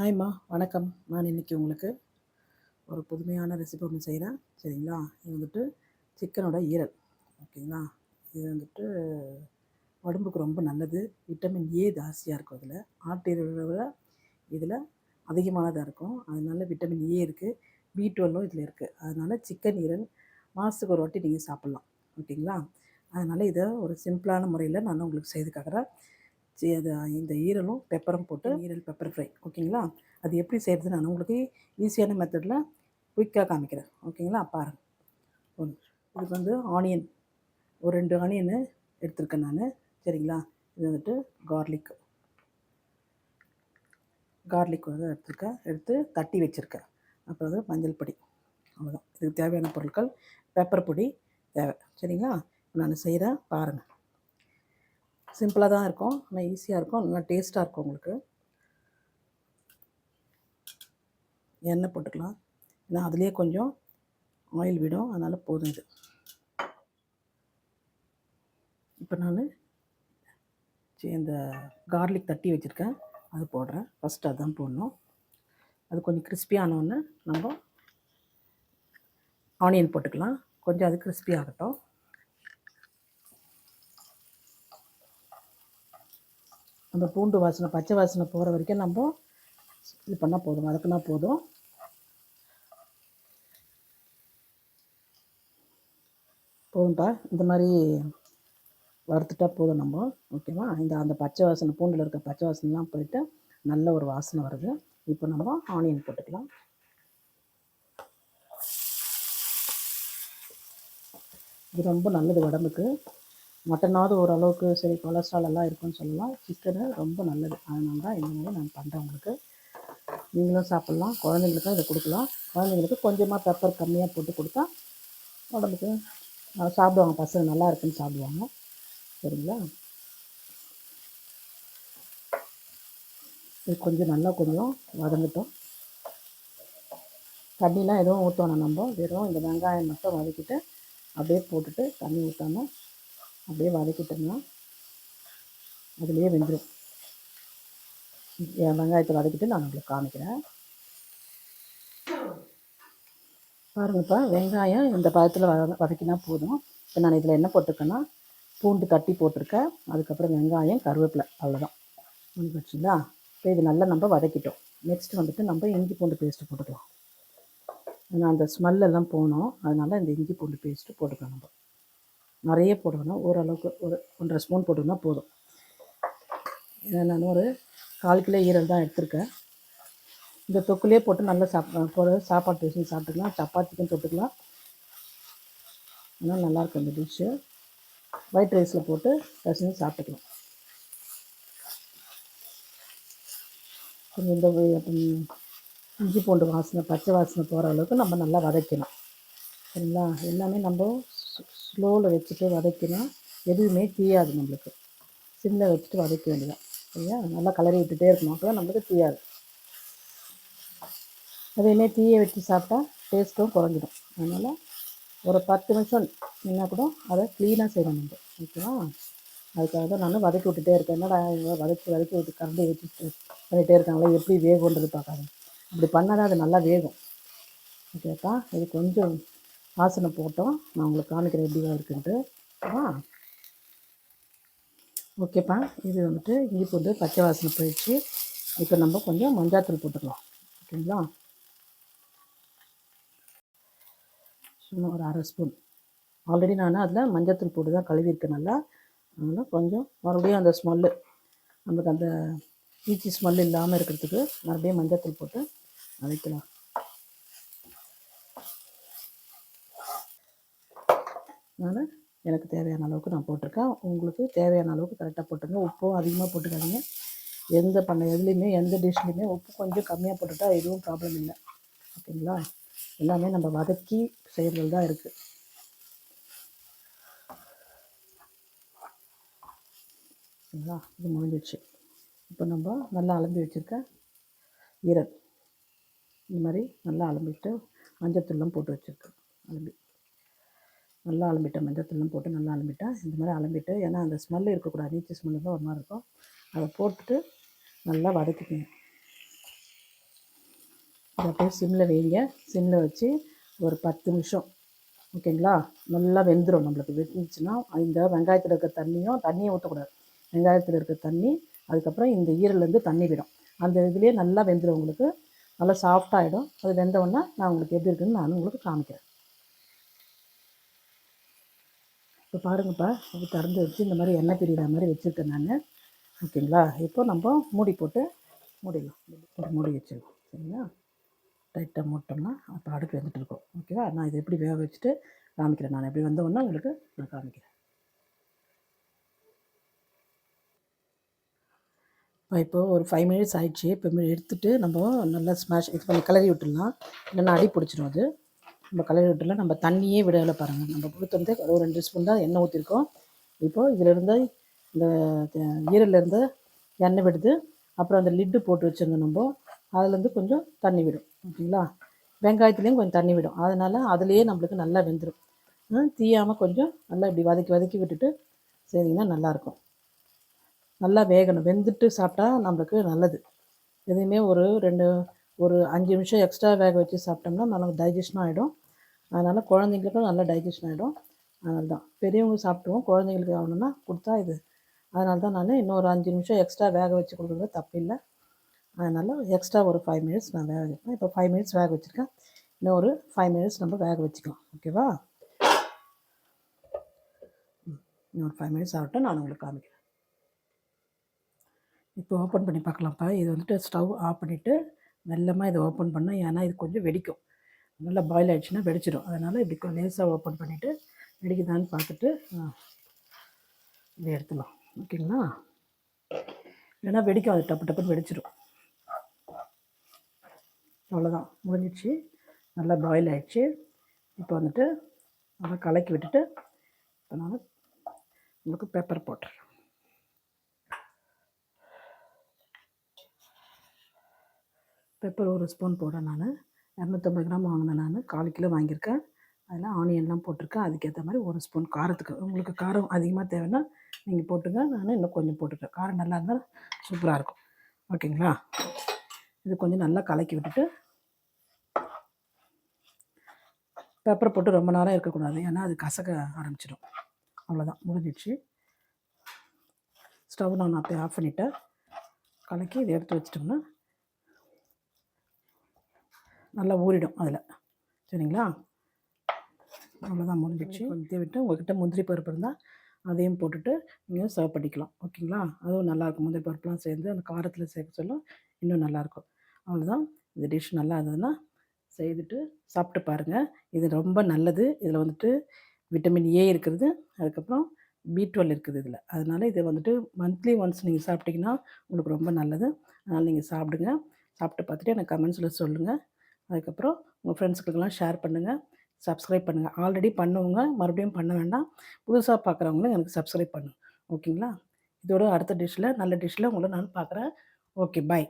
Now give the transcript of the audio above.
ஹாய்ம்மா, வணக்கம். நான் இன்றைக்கி உங்களுக்கு ஒரு புதுமையான ரெசிபி ஒன்று செய்கிறேன். சரிங்களா? இது வந்துட்டு சிக்கனோட ஈரல். ஓகேங்களா? இது வந்துட்டு உடம்புக்கு ரொம்ப நல்லது. விட்டமின் ஏ ஜாஸ்தியாக இருக்கும் இதில். ஆட்டு ஈரலை விட இதில் அதிகமானதாக இருக்கும். அதனால விட்டமின் ஏ இருக்குது. B12 இதில் இருக்குது. அதனால் சிக்கன் ஈரல் மாதத்துக்கு ஒரு வாட்டி நீங்கள் சாப்பிட்லாம். ஓகேங்களா? அதனால் இதை ஒரு சிம்பிளான முறையில் நான் உங்களுக்கு செய்து காட்டுறேன். அது இந்த ஈரலும் பெப்பரும் போட்டு ஈரல் பெப்பர் ஃப்ரை. ஓகேங்களா? அது எப்படி செய்கிறது நான் உங்களுக்கு ஈஸியான மெத்தடில் குயிக்காக காமிக்கிறேன். ஓகேங்களா? பாருங்கள். இதுக்கு வந்து ஆனியன் ஒரு 2 ஆனியனு எடுத்திருக்கேன் நான். சரிங்களா? இது வந்துட்டு கார்லிக் வந்து எடுத்து தட்டி வச்சுருக்கேன். அப்புறம் வந்து மஞ்சள் பொடி. அவ்வளோதான். இதுக்கு தேவையான பொருட்கள். பெப்பர் பொடி தேவை. சரிங்களா? நான் செய்கிறேன் பாருங்கள். சிம்பிளாக தான் இருக்கும், ஆனால் ஈஸியாக இருக்கும், நல்லா டேஸ்ட்டாக இருக்கும். உங்களுக்கு எண்ணெய் போட்டுக்கலாம். ஏன்னா அதுலேயே கொஞ்சம் ஆயில் விடும், அதனால் போதும் இது. இப்போ நான் இந்த கார்லிக் தட்டி வச்சுருக்கேன், அது போடுறேன். ஃபஸ்ட்டு அதுதான் போடணும். அது கொஞ்சம் கிறிஸ்பியானோடனே நம்ம ஆனியன் போட்டுக்கலாம். கொஞ்சம் அது கிறிஸ்பி ஆகட்டும். அந்த பூண்டு வாசனை, பச்சை வாசனை போகிற வரைக்கும் நம்ம இது பண்ணால் போதும், வதக்குனா போதும். போதும்ப்பா, இந்த மாதிரி வறுத்துட்டா போதும் நம்ம. ஓகேவா? அந்த பச்சை வாசனை, பூண்டில் இருக்க பச்சை வாசனைலாம் போயிட்டு நல்ல ஒரு வாசனை வருது. இப்போ நம்ம ஆனியன் போட்டுக்கலாம். இது ரொம்ப நல்லது உடம்புக்கு. மட்டனாவது ஓரளவுக்கு சரி கொலஸ்ட்ரால் எல்லாம் இருக்குன்னு சொல்லலாம். சிக்கனு ரொம்ப நல்லது. அதனால தான் இந்த மாதிரி நான் பண்ணுறேன் உங்களுக்கு. நீங்களும் சாப்பிட்லாம், குழந்தைங்களுக்கும் இதை கொடுக்கலாம். குழந்தைங்களுக்கு கொஞ்சமாக பெப்பர் கம்மியாக போட்டு கொடுத்தா உடம்புக்கு சாப்பிடுவாங்க. பசங்க நல்லா இருக்குன்னு சாப்பிடுவாங்க. சரிங்களா? இது கொஞ்சம் நல்லா கொஞ்சம் வதங்கட்டும். தண்ணிலாம் எதுவும் ஊற்றணும். நம்ம வெறும் இந்த வெங்காயம் மட்டும் வதக்கிட்டு அப்படியே போட்டுட்டு தண்ணி ஊற்றாமல் அப்படியே வதக்கிட்டோம்னா அதுலேயே வெந்துடும். வெங்காயத்தை வதக்கிட்டு நான் உங்களுக்கு காமிக்கிறேன். பாருங்கப்பா, வெங்காயம் இந்த பதத்தில் வதக்கினா போதும். இப்போ நான் இதில் என்ன போட்டிருக்கேன்னா பூண்டு தட்டி போட்டிருக்கேன். அதுக்கப்புறம் வெங்காயம், கருவேப்பிலை, அவ்வளோதான். முடிஞ்சிடுச்சுங்களா? இப்போ இது நல்லா நம்ம வதக்கிட்டோம். நெக்ஸ்ட் வந்துட்டு நம்ம இஞ்சி பூண்டு பேஸ்ட்டு போட்டுக்கலாம். ஏன்னா அந்த ஸ்மெல்லெல்லாம் போகணும். அதனால் இந்த இஞ்சி பூண்டு பேஸ்ட்டு போட்டுக்கலாம். நம்ம நிறைய போடணும், ஓரளவுக்கு ஒரு 1.5 ஸ்பூன் போட்டோம்னா போதும். ஏன்னா நான் ஒரு 4 கிலோ ஈரல் தான் எடுத்திருக்கேன். இந்த தொக்குலேயே போட்டு நல்லா சாப்பாடு பேசி சாப்பிட்டுக்கலாம், சப்பாத்திக்கும் தொட்டுக்கலாம். ஆனால் நல்லாயிருக்கும் இந்த டிஷ்ஷு. ஒயிட் ரைஸில் போட்டு பசங்க சாப்பிட்டுக்கலாம். கொஞ்சம் இந்த இஞ்சி பூண்டு வாசனை, பச்சை வாசனை போகிற அளவுக்கு நம்ம நல்லா வதக்கணும். சரிங்களா? எல்லாமே நம்ம ஸ்லோவில் வச்சுட்டு வதக்கினா எதுவுமே தீயாது. நம்மளுக்கு சிம்மில் வச்சுட்டு வதக்க வேண்டியதான். சரியா? நல்லா கலரி விட்டுட்டே இருக்கணும். அப்போ தான் நம்மளுக்கு தீயாது. அதையுமே தீயை வச்சு சாப்பிட்டா டேஸ்ட்டும் குறைஞ்சிடும். அதனால் ஒரு 10 நிமிஷம் நின்னா கூட அதை க்ளீனாக செய்யணும் நம்ம. ஓகேவா? அதுக்காக தான் நான் வதக்கி விட்டுட்டே இருக்கேன். என்னடா வதக்கி விட்டு கரண்டி வச்சுட்டு பண்ணிகிட்டே இருக்காங்களே, எப்படி வேகுன்றது பார்க்காது. அப்படி பண்ணால் தான் அது நல்லா வேகும். ஓகேப்பா? இது கொஞ்சம் வாசனை போட்டோம். நான் உங்களுக்கு காமிக்கிறேன் எப்படி இருக்குன்ட்டு. ஓகேப்பா, இது வந்துட்டு இஞ்சி பூண்டு பச்சை வாசனை போயிடுச்சு. இப்போ நம்ம கொஞ்சம் மஞ்சாத்தூள் போட்டுக்கலாம். ஓகேங்களா? சும்மா ஒரு 1/2 ஸ்பூன். ஆல்ரெடி நான் அதில் மஞ்சத்தூள் போட்டு தான் கழுவிருக்கேன் நல்லா. அதனால் கொஞ்சம் மறுபடியும் அந்த ஸ்மெல்லு, நமக்கு அந்த ஈச்சி ஸ்மெல் இல்லாமல் இருக்கிறதுக்கு மறுபடியும் மஞ்சத்தூள் போட்டு வதக்கலாம். நான் எனக்கு தேவையான அளவுக்கு நான் போட்டிருக்கேன். உங்களுக்கு தேவையான அளவுக்கு கரெக்டாக போட்டுங்க. உப்பும் அதிகமாக போட்டுக்காதீங்க. எதுலேயுமே எந்த டிஷ்லேயுமே உப்பு கொஞ்சம் கம்மியாக போட்டுட்டா எதுவும் ப்ராப்ளம் இல்லை. ஓகேங்களா? எல்லாமே நம்ம வதக்கி செய்கிறது தான் இருக்குது. சரிங்களா? இது முடிஞ்சிடுச்சு. இப்போ நம்ம நல்லா அலம்பி வச்சுருக்க ஈரல் இந்த மாதிரி நல்லா அலம்பிட்டு மஞ்சத்தூள்லாம் போட்டு வச்சுருக்கேன். நல்லா அலம்பிட்டேன். மஞ்சத்தூள்லாம் போட்டு நல்லா அலம்பிட்டேன். இந்த மாதிரி அலம்பிட்டு, ஏன்னா அந்த ஸ்மெல் இருக்கக்கூடாது. நீச்சு ஸ்மெல்லு தான் ஒரு மாதிரி இருக்கும். அதை போட்டுட்டு நல்லா வதக்கிக்கணும். இதை அப்படியே சிம்மில் வைங்க. சிம்மில் வச்சு ஒரு 10 நிமிஷம் ஓகேங்களா. நல்லா வெந்துடும். நம்மளுக்கு வெந்துச்சுன்னா இந்த வெங்காயத்தில் இருக்க தண்ணியை ஊற்றக்கூடாது. வெங்காயத்தில் இருக்க தண்ணி, அதுக்கப்புறம் இந்த ஈரல்லேருந்து தண்ணி விடும். அந்த இதுலேயே நல்லா வெந்துடும். உங்களுக்கு நல்லா சாஃப்டாகிடும். அது வெந்தவுடனே நான் உங்களுக்கு எப்படி இருக்குதுன்னு நான் உங்களுக்கு காமிக்கிறேன். இப்போ பாருங்கப்பா, இது திறந்து வச்சு இந்த மாதிரி எண்ணெய் பிரிகிற மாதிரி வச்சுருக்கேன் நான். ஓகேங்களா. இப்போ நம்ம மூடி போட்டு மூடிடலாம். மூடி வச்சிடலாம். சரிங்களா. டைட்டாக மூட்டோம்னா அப்போ அடுப்பு வந்துட்டு இருக்கும். ஓகேவா. நான் இது எப்படி வேக வச்சுட்டு காமிக்கிறேன். நான் எப்படி வந்தோன்னா உங்களுக்கு நான் காமிக்கிறேன். இப்போ ஒரு 5 மினிட்ஸ் ஆயிடுச்சு. இப்போ எடுத்துகிட்டு நம்ம நல்லா இது பண்ணி கிளறி விட்டுடலாம். இல்லைன்னா அடி பிடிச்சிடும். அது நம்ம கிளறி விட்டுடலாம். நம்ம தண்ணியே விடலை பாருங்கள். நம்ம கொடுத்து ஒரு 2 ஸ்பூன் தான் எண்ணெய் ஊற்றிருக்கோம். இப்போது இதிலிருந்து இந்த ஈரல்லேருந்து எண்ணெய் விடுது. அப்புறம் அந்த லிட்டு போட்டு வச்சுருந்தோம் நம்ம, அதுலேருந்து கொஞ்சம் தண்ணி விடும். ஓகேங்களா. வெங்காயத்துலேயும் கொஞ்சம் தண்ணி விடும். அதனால் அதுலேயே நம்மளுக்கு நல்லா வெந்துடும். தீயாமல் கொஞ்சம் நல்லா இப்படி வதக்கி விட்டுட்டு செய்திங்கன்னா நல்லாயிருக்கும். நல்லா வேகணும். வெந்துட்டு சாப்பிட்டா நம்மளுக்கு நல்லது. எதையுமே ஒரு 5 நிமிஷம் எக்ஸ்ட்ரா வேக வச்சு சாப்பிட்டோம்னா நல்லா டைஜஷனும் ஆகிடும். அதனால் குழந்தைங்களுக்கும் நல்லா டைஜஷன் ஆகிடும். அதனால தான் பெரியவங்க சாப்பிடுவோம், குழந்தைங்களுக்கு ஆகணுன்னா கொடுத்தா இது. அதனால தான் நான் இன்னொரு 5 நிமிஷம் எக்ஸ்ட்ரா வேக வச்சு கொடுக்குறது தப்பில்லை. அதனால் எக்ஸ்ட்ரா ஒரு 5 மினிட்ஸ் நான் வேக வைப்பேன். இப்போ 5 மினிட்ஸ் வேக வச்சுருக்கேன். இன்னும் ஒரு 5 மினிட்ஸ் நம்ம வேக வச்சுக்கலாம். ஓகேவா. இன்னொரு 5 மினிட்ஸ் ஆகட்டும், நான் உங்களுக்கு காமிக்கிறேன். இப்போ ஓப்பன் பண்ணி பார்க்கலாம்ப்பா. இது வந்துட்டு ஸ்டவ் ஆஃப் பண்ணிவிட்டு மெல்லமாக இதை ஓப்பன் பண்ணால், ஏன்னா இது கொஞ்சம் வெடிக்கும். நல்லா பாயில் ஆகிடுச்சுன்னா வெடிச்சிடும். அதனால் இப்படி லேசாக ஓப்பன் பண்ணிவிட்டு வெடிக்குதான்னு பார்த்துட்டு இதை எடுத்துடலாம். ஓகேங்களா. இல்லைன்னா வெடிக்கும், அது டப்பு டப்புன்னு வெடிச்சிடும். அவ்வளோதான், முடிஞ்சிடுச்சு. நல்லா பாயில் ஆகிடுச்சு. இப்போ வந்துட்டு நல்லா கலக்கி விட்டுட்டு இப்போ நான் உங்களுக்கு பெப்பர் போட்டுறேன். பெப்பர் ஒரு ஸ்பூன் போடுறேன். நான் 250 கிராம் வாங்கினேன். நான் 1/4 கிலோ வாங்கியிருக்கேன். அதில் ஆனியன்லாம் போட்டிருக்கேன். அதுக்கேற்ற மாதிரி ஒரு ஸ்பூன் காரத்துக்கு, உங்களுக்கு காரம் அதிகமாக தேவைன்னா நீங்கள் போட்டுங்க. நான் இன்னும் கொஞ்சம் போட்டுக்கிறேன். காரம் நல்லா இருந்தால் சூப்பராக இருக்கும். ஓகேங்களா. இது கொஞ்சம் நல்லா கலக்கி விட்டுட்டு, பெப்பரை போட்டு ரொம்ப நேரம் இருக்கக்கூடாது, ஏன்னா அது கசக்க ஆரம்பிச்சிடும். அவ்வளோதான், முடிஞ்சிடுச்சு. ஸ்டவ் நான் அப்படியே ஆஃப் பண்ணிவிட்டேன். கலக்கி இதை எடுத்து வச்சிட்டோம்னா நல்லா ஊறிடும் அதில். சரிங்களா. அவ்வளோதான், முடிஞ்சிடுச்சு. கொஞ்சம் விட்டு உங்கள்கிட்ட முந்திரி பருப்பு இருந்தால் அதையும் போட்டுட்டு நீங்கள் சர்வ் பண்ணிக்கலாம். ஓகேங்களா. அதுவும் நல்லாயிருக்கும். முந்திரி பருப்புலாம் சேர்ந்து அந்த காரத்தில் சேர்க்க சொல்ல இன்னும் நல்லாயிருக்கும். அவ்வளோதான். இந்த டிஷ் நல்லா இருந்ததுன்னா செய்துட்டு சாப்பிட்டு பாருங்கள். இது ரொம்ப நல்லது. இதில் வந்துட்டு விட்டமின் ஏ இருக்கிறது, அதுக்கப்புறம் B12 இருக்குது இதில். அதனால் இதை வந்துட்டு மந்த்லி ஒன்ஸ் நீங்கள் சாப்பிட்டிங்கன்னா உங்களுக்கு ரொம்ப நல்லது. அதனால் நீங்கள் சாப்பிடுங்க. சாப்பிட்டு பார்த்துட்டு எனக்கு கமெண்ட்ஸில் சொல்லுங்கள். அதுக்கப்புறம் உங்கள் ஃப்ரெண்ட்ஸுக்கெல்லாம் ஷேர் பண்ணுங்கள். சப்ஸ்கிரைப் பண்ணுங்கள். ஆல்ரெடி பண்ணவங்க மறுபடியும் பண்ண வேண்டாம். புதுசாக பார்க்குறவங்களும் எனக்கு சப்ஸ்கிரைப் பண்ணுங்கள். ஓகேங்களா. இதோட அடுத்த டிஷ்ஷில் நல்ல டிஷ்ஷில் உங்களை நான் பார்க்குறேன். ஓகே, பாய்.